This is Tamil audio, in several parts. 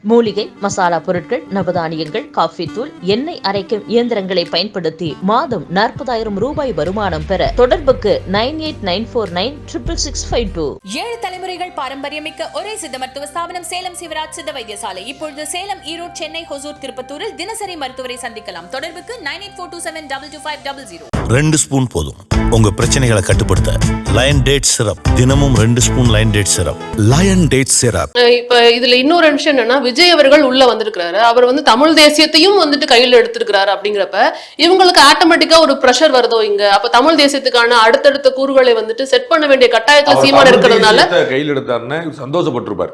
மூலிகை மசாலா பொருட்கள், நவதானியங்கள், காஃபி தூள், எண்ணெய் அரைக்கும் இயந்திரங்களை பயன்படுத்தி மாதம் 40,000 ரூபாய் வருமானம் பெற தொடர்புக்கு 9894966652. 7 தலைமுறைகள் பாரம்பரியமிக்க ஒரே சித்த மருத்துவ ஸ்தாபனம் சேலம் சிவராஜ் சித்த வைத்தியசாலை. இப்பொழுது சேலம், ஈரோடு, சென்னை, ஹொசூர், திருப்பத்தூரில் தினசரி மருத்துவரை சந்திக்கலாம். தொடர்புக்கு 9842722500. 2 ஸ்பூன் போதும் உங்க பிரச்சனைகளை கட்டுப்படுத்த. லயன் டேட் சிரப், தினமும் 2 spoon lion date syrup. Lion date syrup. இப்ப இதுல இன்னொரு விஷயம் என்னன்னா, விஜய் அவர்கள் உள்ள வந்திருக்கிறாரு. அவர் தமிழ் தேசியத்தையும் கையில எடுத்திருக்கிறாரு. அப்படிங்கிறப்ப இவங்களுக்கு ஆட்டோமேட்டிக்கா ஒரு பிரஷர் வருதோ இங்க. அப்ப தமிழ் தேசியத்துக்கான அடுத்தடுத்த கூறுகளை செட் பண்ண வேண்டிய கட்டாயத்துல சீமான் இருக்கிறதுனால கையில் எடுத்தாருன்னு சந்தோஷப்பட்டிருப்பார்.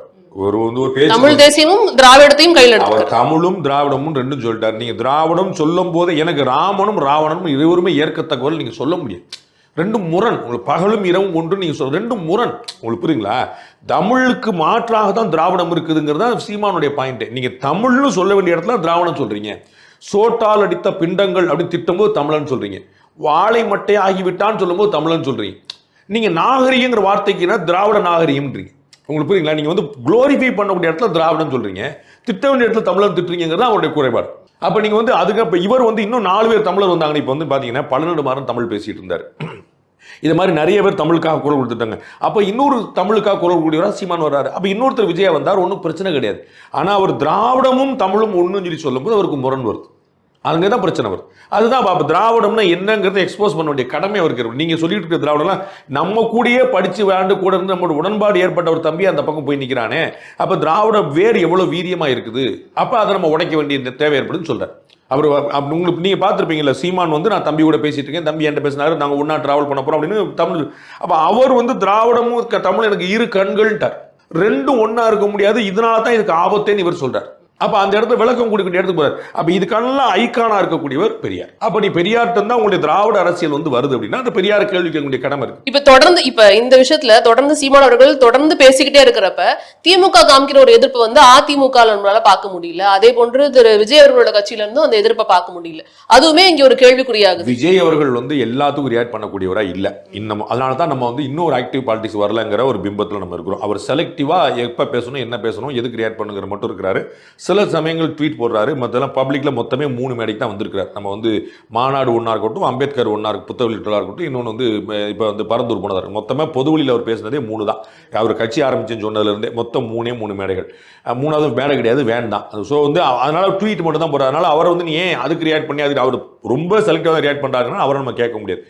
தமிழ் தேசியமும் திராவிடத்தையும் கையில் எடுத்தார். தமிழும் திராவிடமும் ரெண்டும் சொல்லிட்டாரு. நீங்க திராவிடம் சொல்லும் போது எனக்கு ராமனும் ராவணனும் இருவருமே ஏற்கத்தக்கவர்கள் நீங்க சொல்ல முடியும். ரெண்டும் முரண். உங்களுக்கு பகலும் இரவும் ஒன்று நீங்க சொல்ற ரெண்டும் முரண். உங்களுக்கு புரியுங்களா? தமிழுக்கு மாற்றாக தான் திராவிடம் இருக்குதுங்கிறதா சீமானுடைய பாயிண்ட். நீங்க தமிழ்னு சொல்ல வேண்டிய இடத்துல திராவிடம் சொல்றீங்க. சோட்டால் அடித்த பிண்டங்கள் அப்படின்னு திட்டும்போது தமிழன் சொல்றீங்க. வாழை மட்டை ஆகிவிட்டான்னு சொல்லும் போது தமிழன் சொல்றீங்க. நீங்க நாகரிகங்கிற வார்த்தைக்குன்னா திராவிட நாகரிகம்ன்றீங்க. உங்களுக்கு புரியுங்களா? நீங்க குளோரிஃபை பண்ணக்கூடிய இடத்துல திராவிடம் சொல்றீங்க, திட்ட வேண்டிய இடத்துல தமிழன் திட்டுறீங்கிறது அவருடைய குறைபாடு. அப்ப நீங்க அதுக்கு இவர் இன்னும் 4 பேர் தமிழர் வந்தாங்க. இப்ப பாத்தீங்கன்னா 12 மாதம் தமிழ் பேசிட்டு இருந்தாரு. இது மாதிரி நிறைய பேர் தமிழுக்காக குரல் கொடுத்துட்டாங்க. அப்ப இன்னொரு தமிழுக்காக குரல் கூடியவரா சீமான் வர்றாரு. அப்ப இன்னொருத்தர் விஜயா வந்தார், ஒன்றும் பிரச்சனை கிடையாது. ஆனா அவர் திராவிடமும் தமிழும் ஒண்ணுன்னு சொல்லி சொல்லும் போது அவருக்கு முரண் வருது. அங்கதான் பிரச்சனை வருது. அதுதான் அப்ப திராவிடம்னா என்னங்கிறத எக்ஸ்போஸ் பண்ண வேண்டிய கடமை அவருக்கு இருக்கு. நீங்க சொல்லிட்டு இருக்க திராவிடம்லாம் நம்ம கூடயே படிச்சு விளையாண்டு கூட இருந்து நம்மளோட உடன்பாடு ஏற்பட்ட ஒரு தம்பி அந்த பக்கம் போய் நிக்கிறானே. அப்ப திராவிட வேறு எவ்வளவு வீரியமா இருக்குது. அப்ப அதை நம்ம உடைக்க வேண்டிய தேவை ஏற்படுன்னு சொல்றாரு அவர். உங்களுக்கு நீங்க பார்த்துருப்பீங்கல்ல, சீமான் நான் தம்பி கூட பேசிட்டு இருக்கேன், தம்பி என்கிட்ட பேசினாரு, நாங்க ஒன்னா டிராவல் பண்ண போறோம் அப்படின்னு தமிழ். அப்ப அவர் திராவிடமும் தமிழ் எனக்கு இரு கண்கள்ட்டார். ரெண்டும் ஒன்னா இருக்க முடியாது. இதனால தான் இதுக்கு ஆபத்தேன்னு இவர் சொல்றாரு. அப்ப அந்த இடத்துல விளக்கம் கொடுக்க இடத்துக்கு போறாரு. அப்ப இதுக்கெல்லாம் ஐக்கானா இருக்கக்கூடியவர் பெரியார். அப்ப நீ பெரியார்ட்ட தான் உங்களுடைய திராவிட அரசியல் வருது அப்படின்னா அந்த பெரியார் கேள்வி கேட்கக்கூடிய கடமை இருக்கு. இப்ப தொடர்ந்து இந்த விஷயத்துல தொடர்ந்து சீமான் அவர்கள் தொடர்ந்து பேசிக்கிட்டே இருக்கிறப்ப திமுக காமிக்கிற ஒரு எதிர்ப்பு அதிமுக நம்மளால பார்க்க முடியல. அதே போன்று திரு விஜய் அவர்களோட கட்சியில இருந்தும் அந்த எதிர்ப்பை பார்க்க முடியல. அதுவுமே இங்க ஒரு கேள்விக்குறியாகுது. விஜய் அவர்கள் எல்லாத்துக்கும் ரியாக்ட் பண்ணக்கூடியவரா இல்ல இன்னும். அதனாலதான் நம்ம இன்னொரு ஆக்டிவ் பாலிடிக்ஸ் வரலங்கிற ஒரு பிம்பத்துல நம்ம இருக்கிறோம். அவர் செலக்டிவா எப்ப பேசணும், என்ன பேசணும், எதுக்கு ரியாக்ட் பண்ணுங்கிற மட்டும் இருக்கிறாரு. சில சமயங்கள் ட்வீட் போடுறாரு. மொத்தம் பப்ளிக்ல மொத்தமே 3 மேடைக்கு தான் வந்திருக்கிறார். நம்ம மாநாடு ஒன்னா இருக்கட்டும், அம்பேத்கர் ஒன்னா புத்தக வெளியிட்டா இருக்கட்டும், இன்னொன்று இப்ப பரந்தூர் போனதாரு. மொத்தமே பொதுவெளியில் அவர் பேசினதே 3 தான். அவர் கட்சி ஆரம்பிச்சுன்னு சொன்னதுல இருந்தே மொத்தம் 3 மேடைகள். 3வது மேடை கிடையாது, வேண்டாம். ஸோ அதனால ட்வீட் மட்டும் தான் போடுறாரு. அதனால அவர் நீ ஏன் அதுக்கு ரியாக்ட் பண்ணி அதுக்கு அவர் ரொம்ப செலக்டிவா ரியாக்ட் பண்றாருன்னா அவரை நம்ம கேட்க முடியாது.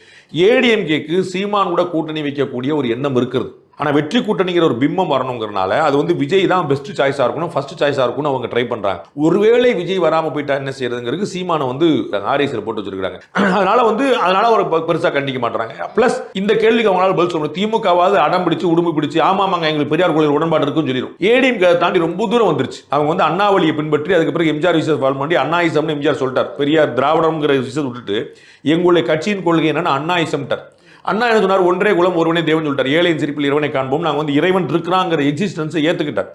ஏடிஎம்கேக்கு சீமான் கூட கூட்டணி வைக்கக்கூடிய ஒரு எண்ணம் இருக்கிறது. ஆனா வெற்றி கூட்டணிங்கிற ஒரு பிம்பம் வரணுங்கிறனால அது விஜய் தான் பெஸ்ட் சாய்ஸா இருக்கணும், ஃபர்ஸ்ட் சாய்ஸா இருக்கணும் அவங்க ட்ரை பண்றாங்க. ஒருவேளை விஜய் வராம போயிட்டா என்ன செய்யறதுங்கிறது சீமான ஆர்எஸ்ல போட்டு வச்சிருக்காங்க. அதனால ஒரு பெருசா கண்டிக்க மாட்டாங்க. பிளஸ் இந்த கேள்விக்கு அவங்களால பதில் சொல்லணும். திமுகவாவது அடம் பிடிச்சு உடும்பு பிடிச்சு ஆமாமாங்க எங்களுக்கு பெரியார் கொள்கை உடன்பாடு இருக்குன்னு சொல்லிடும். ஏடிஎம்கே தாண்டி ரொம்ப தூரம் வந்துருச்சு. அவங்க அண்ணாவளியை பின்பற்றி அதுக்கு பிறகு எம்ஜிஆர் விஷயம் ஃபாலோ பண்ணி அண்ணாயிசம்னு எம்ஜிஆர் சொல்லிட்டார். பெரியார் திராவிடம்ங்கிற விஷயத்தை விட்டுட்டு எங்களுடைய கட்சியின் கொள்கை என்னன்னா அண்ணாயிசம்ட்டார். அண்ணா என்ன சொன்னார்? ஒன்றே குலம் ஒருவனே தேவன் சொல்லிட்டார். ஏழையின் சிரிப்பில் இறைவனை காண்போம். நாங்கள் இறைவன் இருக்கிறாங்கிற எக்ஸிஸ்டன்ஸை ஏற்றுக்கிட்டார்.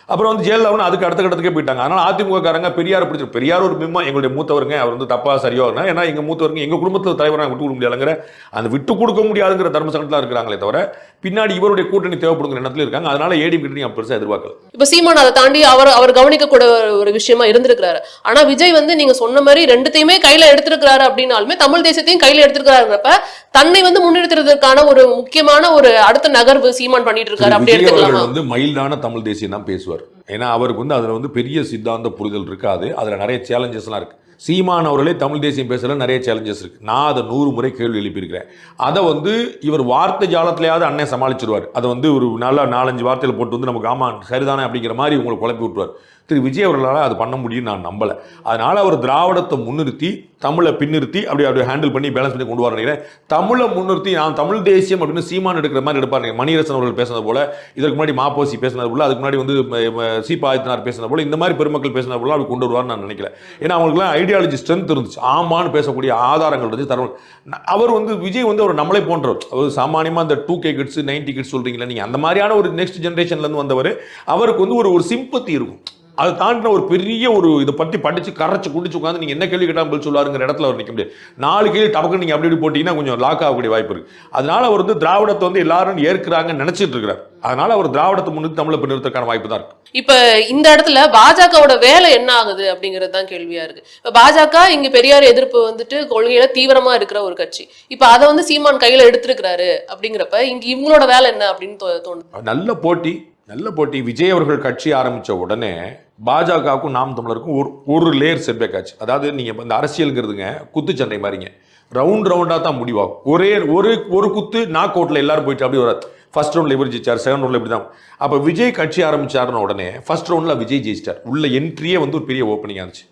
அப்புறம் ஜெயலலிதா அதுக்கு அடுத்த கட்டத்துக்கே போயிட்டாங்க. அதனால அதிமுக காரங்க பெரியார் பிடிச்சி பெரியார் ஒரு பிம்பம் எங்களுடைய மூத்தவருங்க, அவர் தப்பா சரியோ ஏன்னா எங்க மூத்தவருங்க எங்க குடும்பத்தில் தலைவராக விட்டு கொடுக்க முடியாதுங்கிற அந்த விட்டு கொடுக்க முடியாதுங்கிற தர்ம சங்கத்தில் இருக்கிறாங்களே தவிர பின்னாடி இவருடைய கூட்டணி தேவைப்படுங்கிற எண்ணத்துல இருக்காங்க. அதனால ஏடிஎம்கே பெருசா எதிர்பார்க்கல. இப்ப சீமான் அதை தாண்டி அவர் கவனிக்க கூட ஒரு விஷயமா இருந்திருக்கிறாரு. ஆனா விஜய் நீங்க சொன்ன மாதிரி ரெண்டுத்தையுமே கையில எடுத்திருக்கிறாரு அப்படின்னாலுமே தமிழ் தேசியத்தையும் கையில எடுத்திருக்கிறாருங்கிறப்ப தன்னை முன்னெடுத்துறதுக்கான ஒரு முக்கியமான ஒரு அடுத்த நகர்வு சீமான் பண்ணிட்டு இருக்காரு. அப்படி எடுத்துக்கலாம். மைல்டான தமிழ் தேசியம் தான் பேசுவார். ஏன்னா அவருக்கு அதுல பெரிய சித்தாந்த புரிதல் இருக்காது. அதுல நிறைய சேலஞ்சஸ் எல்லாம் இருக்கு. சீமான் அவர்களே தமிழ் தேசியம் பேசல நிறைய சேலஞ்சஸ் இருக்கு. நான் அதை 100 முறை கேள்வி எழுப்பியிருக்கிறேன். அதை இவர் வார்த்தை ஜாலத்திலேயாவது அண்ணன் சமாளிச்சிருவார். அதை ஒரு நல்ல 4-5 வார்த்தையில் போட்டு நமக்கு ஆமா சரிதானே அப்படிங்கிற மாதிரி உங்களை குழப்பி விட்டுருவார். திரு விஜய் அவர்களால் அது பண்ண முடியும்னு நான் நம்பல. அதனால அவர் திராவிடத்தை முன்னிறுத்தி தமிழை பின்னிறுத்தி அப்படி ஹேண்டில் பண்ணி பேலன்ஸ் பண்ணி கொண்டு வர நினைக்கிறேன். தமிழை முன்னிறுத்தி நான் தமிழ் தேசியம் அப்படின்னு சீமான் எடுக்கிற மாதிரி எடுப்பாருங்க. மணிரசன் அவர்கள் பேசுனது போல, இதற்கு முன்னாடி மாப்போசி பேசுனது போல, அதுக்கு முன்னாடி சீபா ஆதித்தனார் பேசுனது போல, இந்த மாதிரி பெருமக்கள் பேசுனது போல அப்படி கொண்டு வருவார்னு நான் நினைக்கல. ஏன்னா அவங்களுக்குலாம் ஐடியாலஜி ஸ்ட்ரென்த் இருந்துச்சு. ஆமான்னு பேசக்கூடிய ஆதாரங்கள் இருந்துச்சு. அவர் விஜய் அவர் நம்மளை போன்றவர். அவர் சாமானியமா அந்த 2K கிட்ஸ் 90 கிட்ஸ் சொல்றீங்களா நீங்க, அந்த மாதிரியான ஒரு நெக்ஸ்ட் ஜென்ரேஷன்ல இருந்து வந்தவர். அவருக்கு ஒரு சிம்பத்தி இருக்கும். அதை தாண்டின ஒரு பெரிய ஒரு இதை பற்றி படிச்சு கரைச்சு குடிச்சு உட்காந்து நீங்க என்ன கேள்வி கேட்டாலும் பதில் சொல்லுவாருங்கிற இடத்துல அவர் நிற்க முடியாது. 4 கேள்வி டபக்கு நீங்க அப்படி போட்டீங்கன்னா கொஞ்சம் லாக் ஆகக்கூடிய வாய்ப்பு இருக்கு. அதனால அவர் வந்து திராவிடத்தை வந்து எல்லாரும் ஏற்கிறாங்கன்னு நினைச்சிட்டு இருக்கிறார். அதனால அவர் திராவிடத்தை முன்னிட்டு தமிழை பின்னிறுத்தக்கான வாய்ப்பு தான் இருக்கு. இப்ப இந்த இடத்துல பாஜகவோட வேலை என்ன ஆகுது அப்படிங்கிறது தான் கேள்வியா இருக்கு. இப்ப பாஜக இங்க பெரியார் எதிர்ப்பு வந்துட்டு கொள்கையில தீவிரமா இருக்கிற ஒரு கட்சி. இப்ப அதை வந்து சீமான் கையில எடுத்திருக்கிறாரு அப்படிங்கிறப்ப இங்க இவங்களோட வேலை என்ன அப்படின்னு தோணுது. நல்ல போட்டி. விஜய் அவர்கள் கட்சி ஆரம்பிச்ச உடனே பாஜகவுக்கும் நாம் தமிழருக்கும் ஒரு லேயர் செட்பேக் ஆச்சு. அதாவது நீங்க இந்த அரசியலுங்கிறதுங்க குத்துச்சண்டை மாதிரிங்க, ரவுண்டா தான் முடிவாகும். ஒரு குத்து நாக் அவுட்ல எல்லாரும் போயிட்டு அப்படி வராது. ஃபர்ஸ்ட் ரவுண்ட்ல இவர் ஜெயிச்சார், செகண்ட் ரவுண்ட்ல இப்படி தான். அப்ப விஜய் கட்சி ஆரம்பிச்சாருன்னு உடனே ஃபர்ஸ்ட் ரவுண்ட்ல விஜய் ஜெயிச்சிட்டார். உள்ள என்ட்ரியே வந்து ஒரு பெரிய ஓப்பனிங் ஆச்சு.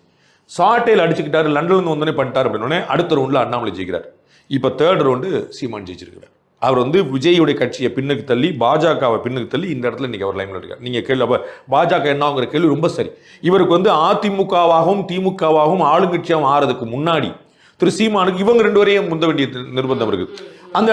சாட்டையில் அடிச்சுக்கிட்டாரு, லண்டன்ல இருந்து வந்தோடனே பண்ணிட்டார் அப்படின்னு அடுத்த ரவுண்ட்ல அண்ணாமலை ஜெயிக்கிறார். இப்ப தேர்ட் ரவுண்டு சீமான் ஜெயிச்சிருக்கிறார். அவர் வந்து விஜயுடைய கட்சியை பின்னுக்கு தள்ளி பாஜகவை பின்னுக்கு தள்ளி இந்த இடத்துல இன்னைக்கு அவர் லைன்ல இருக்கார். நீங்க கேள்வி அப்ப பாஜக என்னங்கிற கேள்வி ரொம்ப சரி. இவருக்கு வந்து அதிமுகவாகவும் திமுகவாகவும் ஆளுங்கட்சியாகவும் ஆறதுக்கு முன்னாடி திரு சீமானுக்கு இவங்க 2 வரையும் முந்த வேண்டிய நிர்பந்தம் இருக்கு. அந்த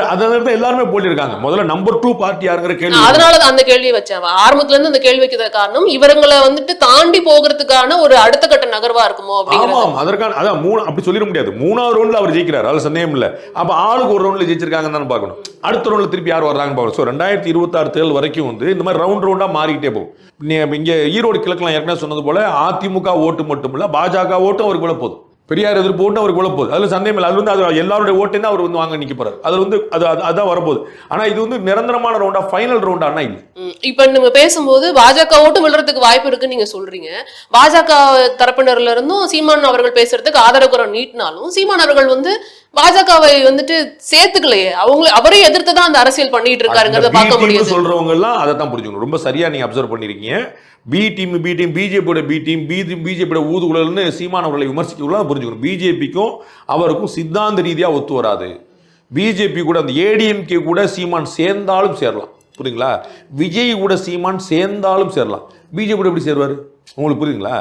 எல்லாருமே போட்டிருக்காங்க. முதல்ல நம்பர் 2 பார்ட்டி யாருங்கிற கேள்வி. அதனால அந்த கேள்வியை வச்சேன். ஆரம்பத்துல இருந்து அந்த கேள்வி வைக்கிற காரணம் இவங்களை வந்துட்டு தாண்டி போகிறதுக்கான ஒரு அடுத்த கட்ட நகர்வா இருக்குமோ அப்படின்னு. அதற்கான அதான் அப்படி சொல்லிட முடியாது. 3ஆவது ரவுண்ட்ல அவர் ஜெயிக்கிறார், அதுல சந்தேகம் இல்ல. அப்ப ஆளுக்கு ஒரு ரவுண்ட்ல ஜெயிச்சிருக்காங்கன்னு தான் பார்க்கணும். அடுத்த ரவுண்ட்ல திருப்பி யார் வர்றாங்கன்னு பார்க்கணும். 2026 தேர்தல் வரைக்கும் வந்து இந்த மாதிரி ரவுண்டா மாறிக்கிட்டே போகும். இங்க ஈரோடு கிழக்குலாம் ஏற்கனவே சொன்னது போல அதிமுக ஓட்டு மட்டும் இல்ல பாஜக ஓட்டும் அவருக்கு போல போதும். பெரியார் எதிர்ப்பு ஓட்டு அவருக்கு உள்ள போகுது. அதுல சந்தேகம் இல்லை. அது வந்து அது எல்லாருடைய ஓட்டையும் தான் அவர் வந்து வாங்க நிக்க போறாரு. அது வந்து அதான் வரப்போகுது. ஆனா இது வந்து நிரந்தரமான ரவுண்டா, ஃபைனல் ரவுண்டானா இல்லை. இப்ப நீங்க பேசும்போது பாஜக ஓட்டு விழுறதுக்கு வாய்ப்பு இருக்குன்னு நீங்க சொல்றீங்க. பாஜக தரப்பினர்ல இருந்தும் சீமான் அவர்கள் பேசுறதுக்கு ஆதரவு குரல் நீட்டினாலும் சீமான் அவர்கள் வந்து பாஜகவை வந்துட்டு சேர்த்துக்கலையே, அவரையும் எதிர்த்து தான் அந்த அரசியல் பண்ணிட்டு இருக்காருங்கிறத பார்க்க முடியும். சொல்றவங்க எல்லாம் அதை தான் புரிஞ்சுக்கணும். ரொம்ப சரியா நீங்க அப்சர்வ் பண்ணிருக்கீங்க. பி டீம் பிஜேபியோட பிஜேபியோட ஊதுகுழல்னு சீமான் அவர்களை விமர்சிக்கலாம் புரிஞ்சுக்கணும். பிஜேபிக்கும் அவருக்கும் சித்தாந்த ரீதியா ஒத்து வராது. பிஜேபி கூட அந்த ஏடிஎம்கே கூட சீமான் சேர்ந்தாலும் சேரலாம், புரியுங்களா? விஜய் கூட சீமான் சேர்ந்தாலும் சேரலாம். பிஜேபி கூட எப்படி சேருவாரு உங்களுக்கு புரியுங்களா?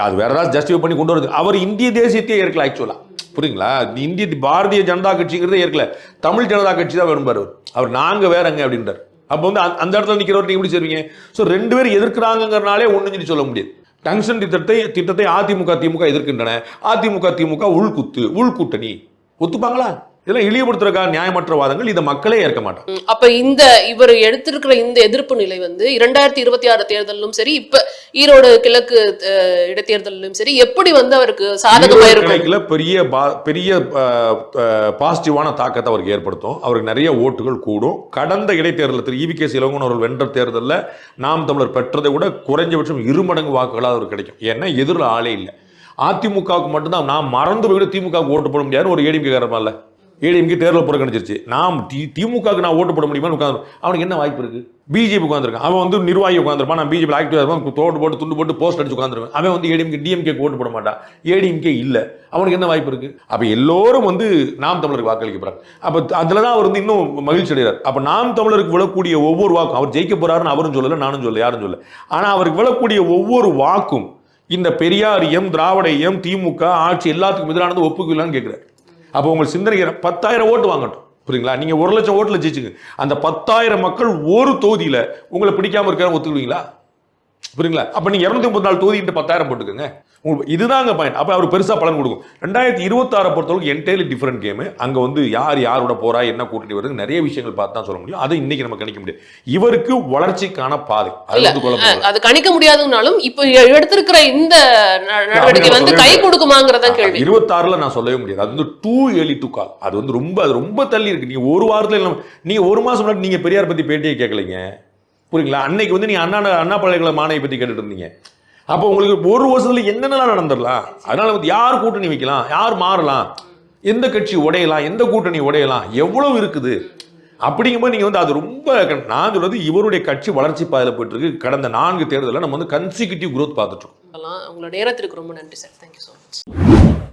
அது வேற ஏதாவது ஜஸ்டிஃபை பண்ணி கொண்டு வருது. அவர் இந்திய தேசியத்தையே ஏற்கல ஆக்சுவலா, புரியுங்களா? இந்திய பாரதிய ஜனதா கட்சிங்கிறத ஏற்கல, தமிழ் ஜனதா கட்சி தான் விரும்பாரு. அவர் நாங்க வேறங்க அப்படின்றார். அப்போ வந்து அந்த இடத்துல நிற்கிறவர் நீங்க எப்படி செய்வீங்க? ஸோ 2 பேரும் எதிர்க்கிறாங்கிறனாலே ஒன்றுன்னு சொல்ல முடியாது. டங்ஷன் திட்டத்தை அதிமுக திமுக எதிர்க்கின்றன. அதிமுக திமுக உள்கூட்டணி ஒத்துப்பாங்களா? இதெல்லாம் இழிவுபடுத்துறக்கா நியாயமற்ற வாதங்கள். இதை மக்களே ஏற்க மாட்டாங்க. அப்ப இவர் எடுத்திருக்கிற இந்த எதிர்ப்பு நிலை வந்து 2026 தேர்தலும் சரி, இப்ப ஈரோடு கிழக்கு இடைத்தேர்தலும் சரி, எப்படி வந்து அவருக்கு சாதகமா இருக்கும்? பெரிய பாசிட்டிவான தாக்கத்தை அவருக்கு ஏற்படுத்தும். அவருக்கு நிறைய ஓட்டுகள் கூடும். கடந்த இடைத்தேர்தலில் திரு EVK இளங்கோவன் அவர்கள் வென்ற தேர்தலில் நாம் தமிழர் பெற்றதை விட குறைஞ்சபட்சம் 2 மடங்கு வாக்குகளாக அவருக்கு கிடைக்கும். ஏன்னா எதிரில் ஆளே இல்லை. அதிமுகவுக்கு மட்டும்தான் நான் மறந்து போய்ட்டு திமுகவுக்கு ஓட்டு போட முடியாது ஒரு ஏடிஎம்கே காரமா இல்லை. ஏடிஎம்கே தேர்தல் புறக்கணிச்சிருச்சு. நாம் திமுகவுக்கு நான் ஓட்டு போட முடியுமா உட்காந்து அவனுக்கு என்ன வாய்ப்பு இருக்கு? பிஜேபி உட்காந்துருக்கான். அவன் வந்து நிர்வாகி உட்காந்துருப்பான். நான் பிஜேபி ஆக்டிவா இருப்பான், தோடு போட்டு துண்டு போட்டு போஸ்ட் அடிச்சு உட்காந்துருவேன். அவன் வந்து ஏடிஎம்கே டிஎம்கே ஓட்டு போட மாட்டான். ஏடிஎம்கே இல்லை, அவனுக்கு என்ன வாய்ப்பு இருக்கு? அப்ப எல்லோரும் வந்து நாம் தமிழருக்கு வாக்களிக்க போறாங்க. அப்ப அதுலதான் அவர் வந்து இன்னும் மகிழ்ச்சி அடைகிறார். அப்ப நாம் தமிழருக்கு விழக்கூடிய ஒவ்வொரு வாக்கும் அவர் ஜெயிக்க போறாருன்னு அவரும் சொல்லல, நானும் சொல்ல, யாரும் சொல்ல. ஆனா அவருக்கு விழக்கூடிய ஒவ்வொரு வாக்கும் இந்த பெரியாரியம் திராவிடையம் திமுக ஆட்சி எல்லாத்துக்கும் எதிரானது ஒப்புக்கலான்னு கேட்கிறார். அப்போ உங்கள் சிந்தனை 10,000 ஓட்டு வாங்கட்டும், புரியுங்களா? நீங்க 1,00,000 ஓட்டுல ஜெயிச்சுங்க. அந்த 10,000 மக்கள் ஒரு தொகுதியில உங்களை பிடிக்காம இருக்க ஒத்துக்குவீங்களா? புரியுங்களா? அப்ப நீங்க 234 தொகுதி 10,000 போட்டுக்கோங்க. இதுதாங்க பாயிண்ட். அப்ப அவர் பெருசா பலன் கொடுக்கும். 2026 பொறுத்தவரைக்கும் என்டையர்லி டிஃபரெண்ட் கேம். அங்க வந்து யாரோட போறா, என்ன கூட்டணி வருது, நிறைய விஷயங்கள் பார்த்து தான் சொல்ல முடியும். அதை இன்னைக்கு நம்ம கணிக்க முடியாது. இவருக்கு வளர்ச்சிக்கான பாதை அது கணிக்க முடியாதுனாலும் இப்ப எடுத்திருக்கிற இந்த நடவடிக்கை வந்து கை கொடுக்குமாங்கிறத கேள்வி. 26ல நான் சொல்லவே முடியாது. அது வந்து டூ ஏர்லி டு கால். அது வந்து ரொம்ப தள்ளி இருக்கு. நீங்க ஒரு வாரத்துல நீங்க 1 மாசம் முன்னாடி நீங்க பெரியார் பத்தி பேட்டியை கேட்கலைங்க, புரியுங்களா? அன்னைக்கு வந்து நீங்க அண்ணா பல்கலைக்கழக மாணவி பத்தி கேட்டுட்டு இருந்தீங்க. அப்போ உங்களுக்கு 1 வருஷத்துல என்னென்னலாம் நடந்துடலாம். அதனால வந்து யார் கூட்டணி வைக்கலாம், யார் மாறலாம், எந்த கட்சி உடையலாம், எந்த கூட்டணி உடையலாம், எவ்வளவு இருக்குது அப்படிங்கும்போது நீங்க வந்து அது ரொம்ப, நான் சொல்றது இவருடைய கட்சி வளர்ச்சி பாதையில போயிட்டு இருக்கு. கடந்த 4 தேர்தலில் நம்ம வந்து கன்சிக்யூட்டிவ் growth பார்த்துட்டோம். உங்களோட நேரத்திற்கு ரொம்ப நன்றி சார். Thank you so much.